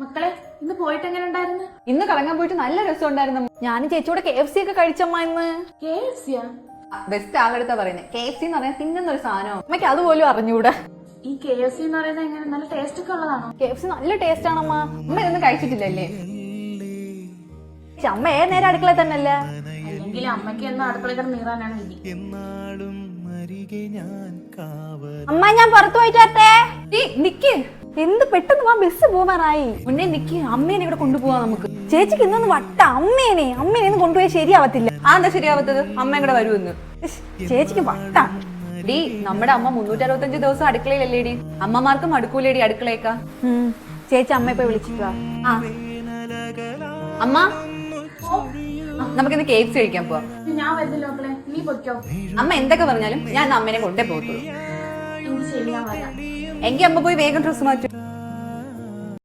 മക്കളെ ഇന്ന് പോയിട്ട് എങ്ങനെ ഉണ്ടായിരുന്നു? ഇന്ന് കറങ്ങാൻ പോയിട്ട് നല്ല രസം ഉണ്ടായിരുന്നു. ഞാനും ചേച്ചിയോടെ KFC ഒക്കെ കഴിച്ചമ്മ ഇന്ന്. KFC ബെസ്റ്റ് ആളെടുത്താ പറയുന്നത്. KFC എന്ന് പറഞ്ഞാൽ തിന്നുന്ന ഒരു സാധനം. അമ്മയ്ക്ക് അതുപോലും അറിഞ്ഞൂടെ. ഈ KFC എന്ന് പറയുന്നത് എങ്ങനെ നല്ല ടേസ്റ്റ് ഒക്കെ ഉള്ളതാണോ? KFC നല്ല ടേസ്റ്റ് ആണമ്മ. അമ്മ ഇതൊന്നും കഴിച്ചിട്ടില്ലല്ലേ? അമ്മ ഏത് നേരം അടുക്കള തന്നെയല്ല. അല്ലെങ്കിൽ അമ്മയ്ക്ക് എന്നും അടുക്കള കിടന്ന് നീറാനാണ് വിധി. അമ്മ ഞാൻ പുറത്തു പോയിട്ടേ. നിക്ക്, എന്ത് പെട്ടെന്ന് വാ, ബസ് പോവാറായി. മുന്നേ നിക്ക്, അമ്മേനെ ഇവിടെ കൊണ്ടുപോവാ നമുക്ക്. ചേച്ചിക്ക് ഇന്നൊന്ന് വട്ട. അമ്മേനെ കൊണ്ടുപോയി ശരിയാവത്തില്ല. എന്താ ശരിയാവത്തത്? അമ്മ ഇവിടെ വരുമെന്ന്. ചേച്ചിക്ക് വട്ട. ഡി, നമ്മുടെ അമ്മ 365 ദിവസം അടുക്കളയിലല്ലേടി. അമ്മമാർക്കും അടുക്കൂലേടി അടുക്കളയൊക്കെ. ചേച്ചി അമ്മ ഇപ്പൊ വിളിച്ചിട്ട് വാ. അമ്മ, നമുക്കിന്ന് KFC കഴിക്കാൻ പോവാം. ഞാൻ വരുന്നില്ല മക്കളെ, നീ പൊയ്ക്കോ. അമ്മ എന്തൊക്കെ പറഞ്ഞാലും ഞാൻ അമ്മേനെ കൊണ്ടേ പോകത്തുള്ളൂ. എനിക്ക് ശരിയാ വരാം. എങ്കിൽ അമ്മ പോയി വേഗം ഡ്രസ് മാറ്റും.